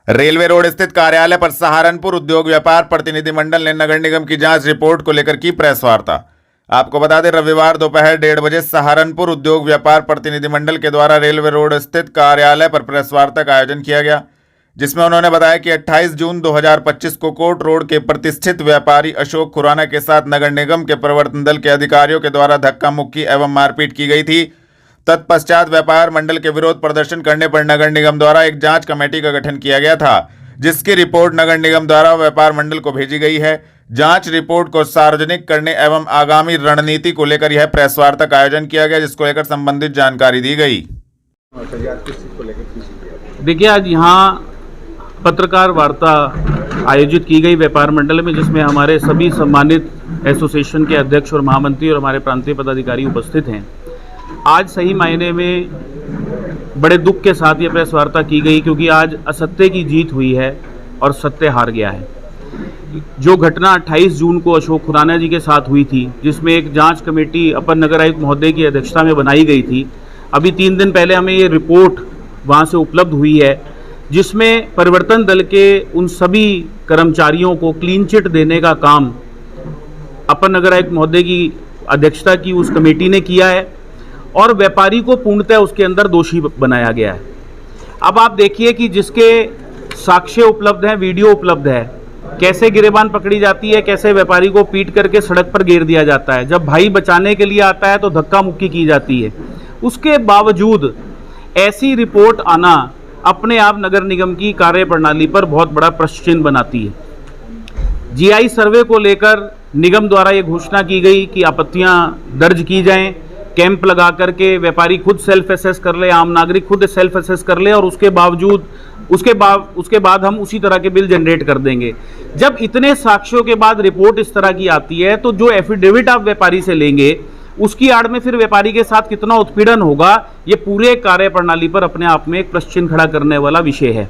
Railway road स्थित कार्यालय पर सहारनपुर उद्योग व्यापार प्रतिनिधिमंडल ने नगर निगम की जांच रिपोर्ट को लेकर की प्रेस वार्ता। आपको बता दें, रविवार दोपहर 1:30 बजे सहारनपुर उद्योग व्यापार प्रतिनिधिमंडल के द्वारा रेलवे रोड स्थित कार्यालय पर प्रेस वार्ता का आयोजन किया गया, जिसमें उन्होंने बताया कि 28 जून 2025 को कोर्ट रोड के प्रतिष्ठित व्यापारी अशोक खुराना के साथ नगर निगम के प्रवर्तन दल के अधिकारियों के द्वारा धक्का मुक्की एवं मारपीट की गई थी। तत्पश्चात व्यापार मंडल के विरोध प्रदर्शन करने पर नगर निगम द्वारा एक जांच कमेटी का गठन किया गया था, जिसकी रिपोर्ट नगर निगम द्वारा व्यापार मंडल को भेजी गई है। जांच रिपोर्ट को सार्वजनिक करने एवं आगामी रणनीति को लेकर यह प्रेस वार्ता का आयोजन किया गया, जिसको लेकर संबंधित जानकारी दी गई। देखिए, आज यहाँ पत्रकार वार्ता आयोजित की गई व्यापार मंडल में, जिसमें हमारे सभी सम्मानित एसोसिएशन के अध्यक्ष और महामंत्री और हमारे प्रांतीय पदाधिकारी उपस्थित हैं। आज सही मायने में बड़े दुख के साथ ये प्रेस वार्ता की गई, क्योंकि आज असत्य की जीत हुई है और सत्य हार गया है। जो घटना 28 जून को अशोक खुराना जी के साथ हुई थी, जिसमें एक जांच कमेटी अपर नगर आयुक्त महोदय की अध्यक्षता में बनाई गई थी, अभी 3 दिन पहले हमें ये रिपोर्ट वहाँ से उपलब्ध हुई है, जिसमें परिवर्तन दल के उन सभी कर्मचारियों को क्लीन चिट देने का काम अपर नगर आयुक्त महोदय की अध्यक्षता की उस कमेटी ने किया है और व्यापारी को पूर्णतः उसके अंदर दोषी बनाया गया है। अब आप देखिए कि जिसके साक्ष्य उपलब्ध हैं, वीडियो उपलब्ध है, कैसे गिरेबान पकड़ी जाती है, कैसे व्यापारी को पीट करके सड़क पर गिर दिया जाता है। जब भाई बचाने के लिए आता है तो धक्का मुक्की की जाती है। उसके बावजूद ऐसी रिपोर्ट आना अपने आप नगर निगम की कार्यप्रणाली पर बहुत बड़ा प्रश्न चिन्ह बनाती है। जीआई सर्वे को लेकर निगम द्वारा ये घोषणा की गई कि आपत्तियां दर्ज की जाएं, कैंप लगा करके व्यापारी खुद सेल्फ असेस कर ले, आम नागरिक खुद सेल्फ असेस कर ले, और उसके बाद हम उसी तरह के बिल जनरेट कर देंगे। जब इतने साक्ष्यों के बाद रिपोर्ट इस तरह की आती है, तो जो एफिडेविट आप व्यापारी से लेंगे, उसकी आड़ में फिर व्यापारी के साथ कितना उत्पीड़न होगा, ये पूरे कार्यप्रणाली पर अपने आप में एक प्रश्न चिन्ह खड़ा करने वाला विषय है।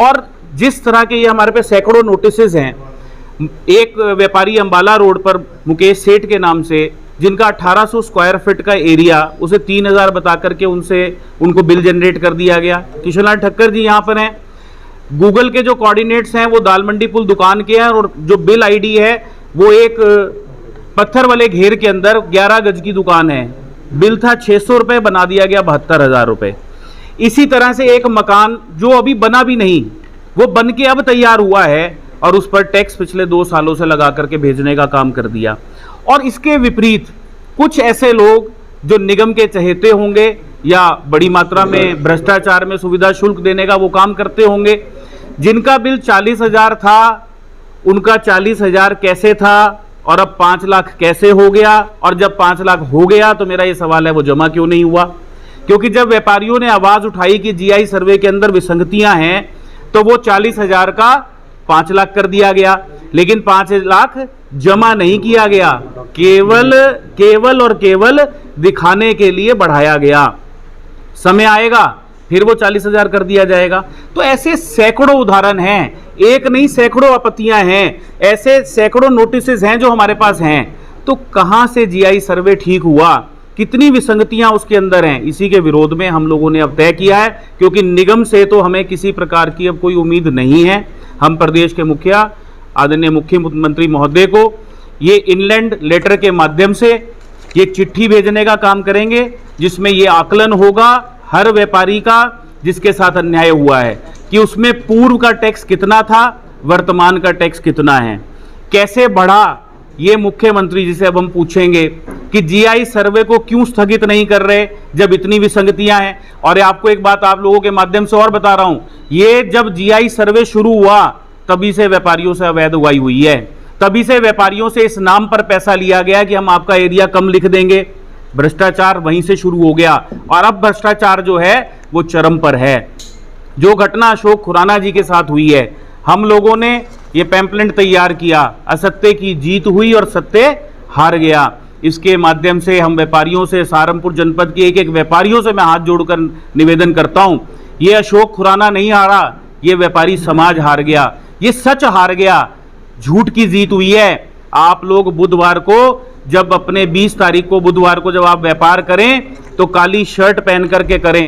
और जिस तरह के ये हमारे पे सैकड़ों नोटिसेज हैं, एक व्यापारी अंबाला रोड पर मुकेश सेठ के नाम से, जिनका 1800 स्क्वायर फीट का एरिया, उसे 3000 बता करके उनको बिल जनरेट कर दिया गया। किशोरलाल ठक्कर जी यहाँ पर हैं। गूगल के जो कोऑर्डिनेट्स हैं वो दाल मंडी पुल दुकान के हैं, और जो बिल आईडी है वो एक पत्थर वाले घेर के अंदर 11 गज की दुकान है। बिल था 600 रुपये, बना दिया गया 72,000 रुपये। इसी तरह से एक मकान जो अभी बना भी नहीं, वो बन के अब तैयार हुआ है, और उस पर टैक्स पिछले 2 सालों से लगा करके भेजने का काम कर दिया। और इसके विपरीत कुछ ऐसे लोग जो निगम के चहेते होंगे या बड़ी मात्रा में भ्रष्टाचार में सुविधा शुल्क देने का वो काम करते होंगे, जिनका बिल 40,000 था, उनका 40,000 कैसे था और अब 5 लाख कैसे हो गया, और जब 5 लाख हो गया तो मेरा ये सवाल है वो जमा क्यों नहीं हुआ। क्योंकि जब व्यापारियों ने आवाज उठाई कि जीआई सर्वे के अंदर विसंगतियां हैं, तो वो 40,000 का 5 लाख कर दिया गया, लेकिन 5 लाख जमा नहीं किया गया, केवल और केवल दिखाने के लिए बढ़ाया गया। समय आएगा फिर वो 40,000 कर दिया जाएगा। तो ऐसे सैकड़ों उदाहरण हैं, एक नहीं सैकड़ों आपत्तियां हैं, ऐसे सैकड़ों नोटिसेस हैं जो हमारे पास हैं। तो कहां से जीआई सर्वे ठीक हुआ, कितनी विसंगतियां उसके अंदर हैं, इसी के विरोध में हम लोगों ने अब तय किया है। क्योंकि निगम से तो हमें किसी प्रकार की अब कोई उम्मीद नहीं है। हम प्रदेश के मुखिया आदरणीय मुख्यमंत्री महोदय को ये इनलैंड लेटर के माध्यम से ये चिट्ठी भेजने का काम करेंगे, जिसमें ये आकलन होगा हर व्यापारी का जिसके साथ अन्याय हुआ है, कि उसमें पूर्व का टैक्स कितना था, वर्तमान का टैक्स कितना है, कैसे बढ़ा। ये मुख्यमंत्री जी से अब हम पूछेंगे कि जीआई सर्वे को क्यों स्थगित नहीं कर रहे जब इतनी विसंगतियां हैं। और आपको एक बात आप लोगों के माध्यम से और बता रहा हूं, ये जब जीआई सर्वे शुरू हुआ तभी से व्यापारियों से अवैध उगाई हुई है, तभी से व्यापारियों से इस नाम पर पैसा लिया गया कि हम आपका एरिया कम लिख देंगे। भ्रष्टाचार वहीं से शुरू हो गया, और अब भ्रष्टाचार जो है वो चरम पर है। जो घटना अशोक खुराना जी के साथ हुई है, हम लोगों ने ये पैम्पलेट तैयार किया, असत्य की जीत हुई और सत्य हार गया। इसके माध्यम से हम व्यापारियों से, सहारनपुर जनपद के एक व्यापारियों से मैं हाथ जोड़कर निवेदन करता हूं, ये अशोक खुराना नहीं हारा, ये व्यापारी समाज हार गया, ये सच हार गया, झूठ की जीत हुई है। आप लोग बुधवार को, जब अपने 20 तारीख को बुधवार को जब आप व्यापार करें, तो काली शर्ट पहन करके करें।